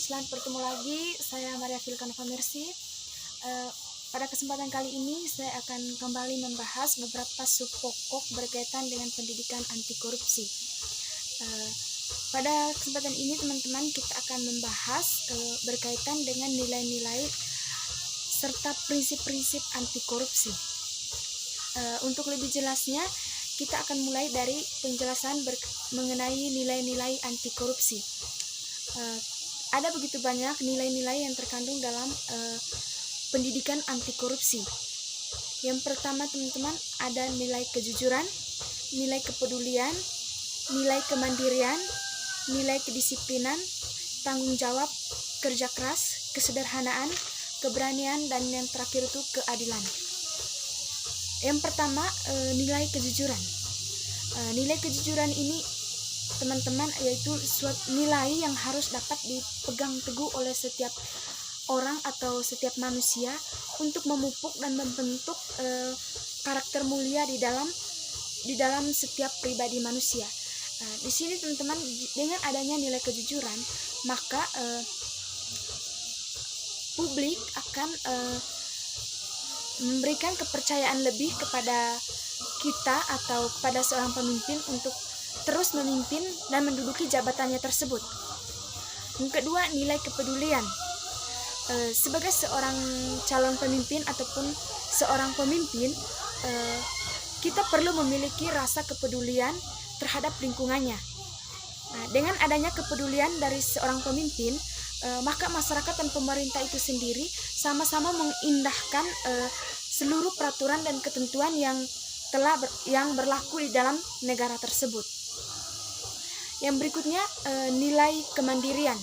selamat bertemu lagi. Saya Maria Vilkanova Mercy. Pada kesempatan kali ini saya akan kembali membahas beberapa sub pokok berkaitan dengan pendidikan anti korupsi. Pada kesempatan ini teman-teman kita akan membahas berkaitan dengan nilai-nilai serta prinsip-prinsip anti korupsi. Untuk lebih jelasnya kita akan mulai dari penjelasan mengenai nilai-nilai anti korupsi. Ada begitu banyak nilai-nilai yang terkandung dalam pendidikan anti korupsi. Yang pertama teman-teman, ada nilai kejujuran, nilai kepedulian, nilai kemandirian, nilai kedisiplinan, tanggung jawab, kerja keras, kesederhanaan, keberanian, dan yang terakhir itu keadilan. Yang pertama, nilai kejujuran. Nilai kejujuran ini teman-teman yaitu suatu nilai yang harus dapat dipegang teguh oleh setiap orang atau setiap manusia untuk memupuk dan membentuk karakter mulia di dalam setiap pribadi manusia. Di sini teman-teman, dengan adanya nilai kejujuran, maka publik akan memberikan kepercayaan lebih kepada kita atau kepada seorang pemimpin untuk terus memimpin dan menduduki jabatannya tersebut. Yang kedua, nilai kepedulian. Sebagai seorang calon pemimpin ataupun seorang pemimpin, kita perlu memiliki rasa kepedulian terhadap lingkungannya. Dengan adanya kepedulian dari seorang pemimpin, maka masyarakat dan pemerintah itu sendiri sama-sama mengindahkan seluruh peraturan dan ketentuan yang berlaku di dalam negara tersebut. Yang berikutnya, nilai kemandirian.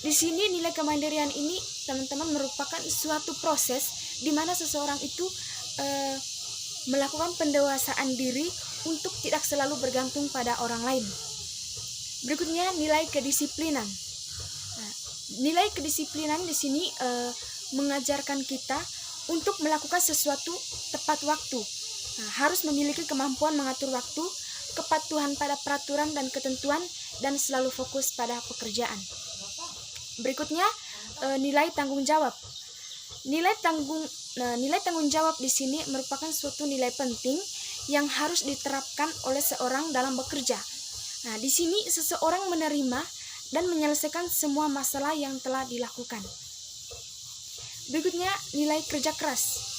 Di sini nilai kemandirian ini teman-teman merupakan suatu proses di mana seseorang itu melakukan pendewasaan diri untuk tidak selalu bergantung pada orang lain. Berikutnya, nilai kedisiplinan. Nilai kedisiplinan di sini mengajarkan kita untuk melakukan sesuatu tepat waktu. Harus memiliki kemampuan mengatur waktu, kepatuhan pada peraturan dan ketentuan, dan selalu fokus pada pekerjaan. Berikutnya, nilai tanggung jawab. Nilai tanggung jawab di sini merupakan suatu nilai penting yang harus diterapkan oleh seorang dalam bekerja. Di sini seseorang menerima dan menyelesaikan semua masalah yang telah dilakukan. Berikutnya, nilai kerja keras.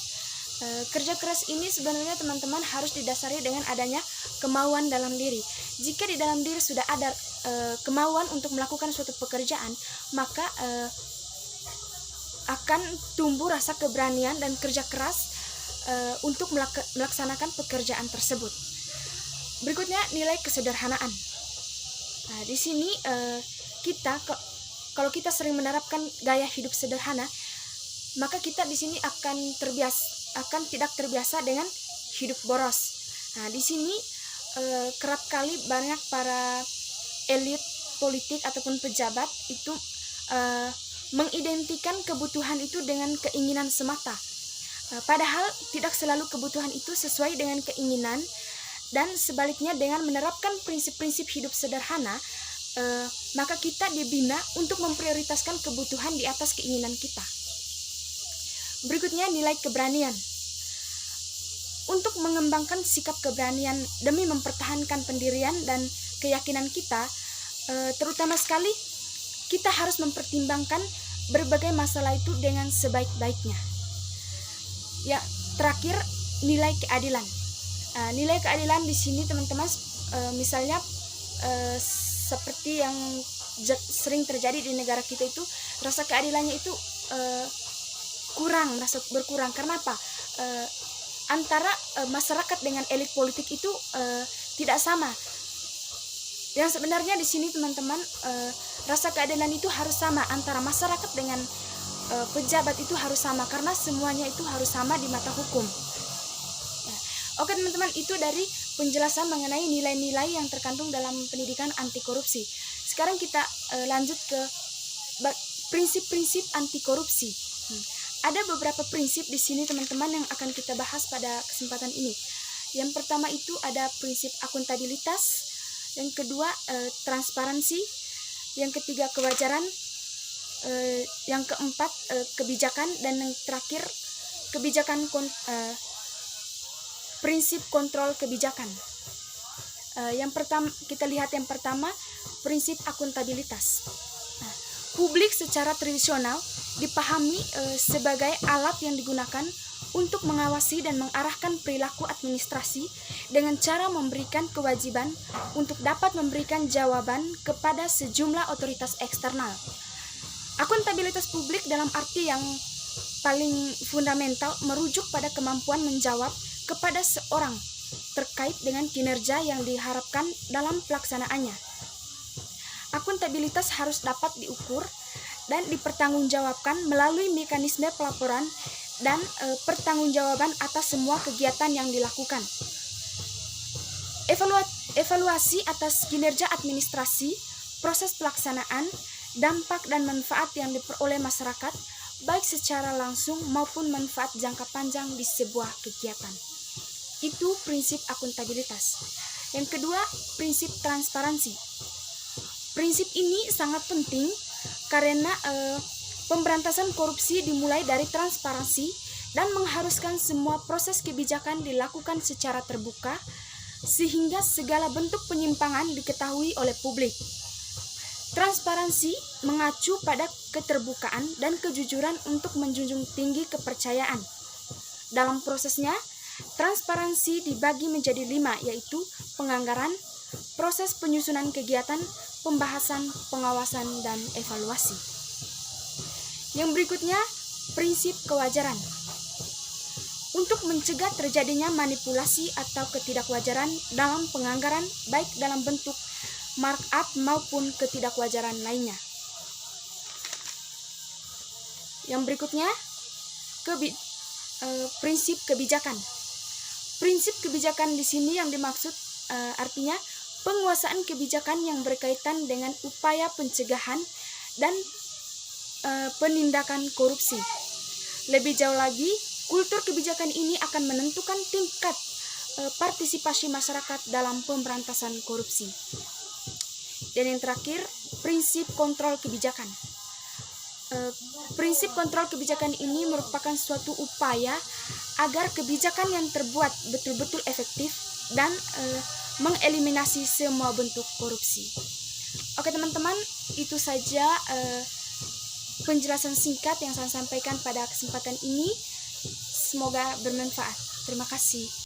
Kerja keras ini sebenarnya teman-teman harus didasari dengan adanya kemauan dalam diri. Jika di dalam diri sudah ada kemauan untuk melakukan suatu pekerjaan, maka akan tumbuh rasa keberanian dan kerja keras untuk melaksanakan pekerjaan tersebut. Berikutnya, nilai kesederhanaan. Di sini kalau kita sering menerapkan gaya hidup sederhana, maka kita di sini akan tidak terbiasa dengan hidup boros. Di sini kerap kali banyak para elit politik ataupun pejabat itu mengidentikan kebutuhan itu dengan keinginan semata. Padahal tidak selalu kebutuhan itu sesuai dengan keinginan, dan sebaliknya dengan menerapkan prinsip-prinsip hidup sederhana, maka kita dibina untuk memprioritaskan kebutuhan di atas keinginan kita. Berikutnya, nilai keberanian. Untuk mengembangkan sikap keberanian demi mempertahankan pendirian dan keyakinan kita, terutama sekali kita harus mempertimbangkan berbagai masalah itu dengan sebaik-baiknya. Ya, terakhir, nilai keadilan. Nilai keadilan di sini teman-teman, misalnya seperti yang sering terjadi di negara kita itu, rasa keadilannya itu merasa berkurang. Karena apa? Antara masyarakat dengan elit politik itu tidak sama. Yang sebenarnya di sini teman-teman, rasa keadilan itu harus sama antara masyarakat dengan pejabat, itu harus sama karena semuanya itu harus sama di mata hukum. Oke teman-teman, itu dari penjelasan mengenai nilai-nilai yang terkandung dalam pendidikan anti korupsi. Sekarang kita lanjut ke prinsip-prinsip anti korupsi. Ada beberapa prinsip di sini teman-teman yang akan kita bahas pada kesempatan ini. Yang pertama itu ada prinsip akuntabilitas, yang kedua transparansi, yang ketiga kewajaran, yang keempat kebijakan, dan yang terakhir prinsip kontrol kebijakan. Yang pertama, kita lihat yang pertama, prinsip akuntabilitas. Nah, publik secara tradisional dipahami sebagai alat yang digunakan untuk mengawasi dan mengarahkan perilaku administrasi dengan cara memberikan kewajiban untuk dapat memberikan jawaban kepada sejumlah otoritas eksternal. Akuntabilitas publik dalam arti yang paling fundamental merujuk pada kemampuan menjawab kepada seorang terkait dengan kinerja yang diharapkan dalam pelaksanaannya. Akuntabilitas harus dapat diukur dan dipertanggungjawabkan melalui mekanisme pelaporan dan pertanggungjawaban atas semua kegiatan yang dilakukan. Evaluasi atas kinerja administrasi, proses pelaksanaan, dampak dan manfaat yang diperoleh masyarakat, baik secara langsung maupun manfaat jangka panjang di sebuah kegiatan. Itu prinsip akuntabilitas. Yang kedua, prinsip transparansi. Prinsip ini sangat penting karena pemberantasan korupsi dimulai dari transparansi dan mengharuskan semua proses kebijakan dilakukan secara terbuka sehingga segala bentuk penyimpangan diketahui oleh publik. Transparansi mengacu pada keterbukaan dan kejujuran untuk menjunjung tinggi kepercayaan. Dalam prosesnya, transparansi dibagi menjadi 5, yaitu penganggaran, proses penyusunan kegiatan, pembahasan, pengawasan, dan evaluasi. Yang berikutnya, prinsip kewajaran. Untuk mencegah terjadinya manipulasi atau ketidakwajaran dalam penganggaran, baik dalam bentuk markup maupun ketidakwajaran lainnya. Yang berikutnya, prinsip kebijakan. Prinsip kebijakan di sini yang dimaksud artinya penguasaan kebijakan yang berkaitan dengan upaya pencegahan dan penindakan korupsi. Lebih jauh lagi, kultur kebijakan ini akan menentukan tingkat partisipasi masyarakat dalam pemberantasan korupsi. Dan yang terakhir, prinsip kontrol kebijakan. Prinsip kontrol kebijakan ini merupakan suatu upaya agar kebijakan yang terbuat betul-betul efektif dan mengeliminasi semua bentuk korupsi. Oke teman-teman, itu saja penjelasan singkat yang saya sampaikan pada kesempatan ini. Semoga bermanfaat. Terima kasih.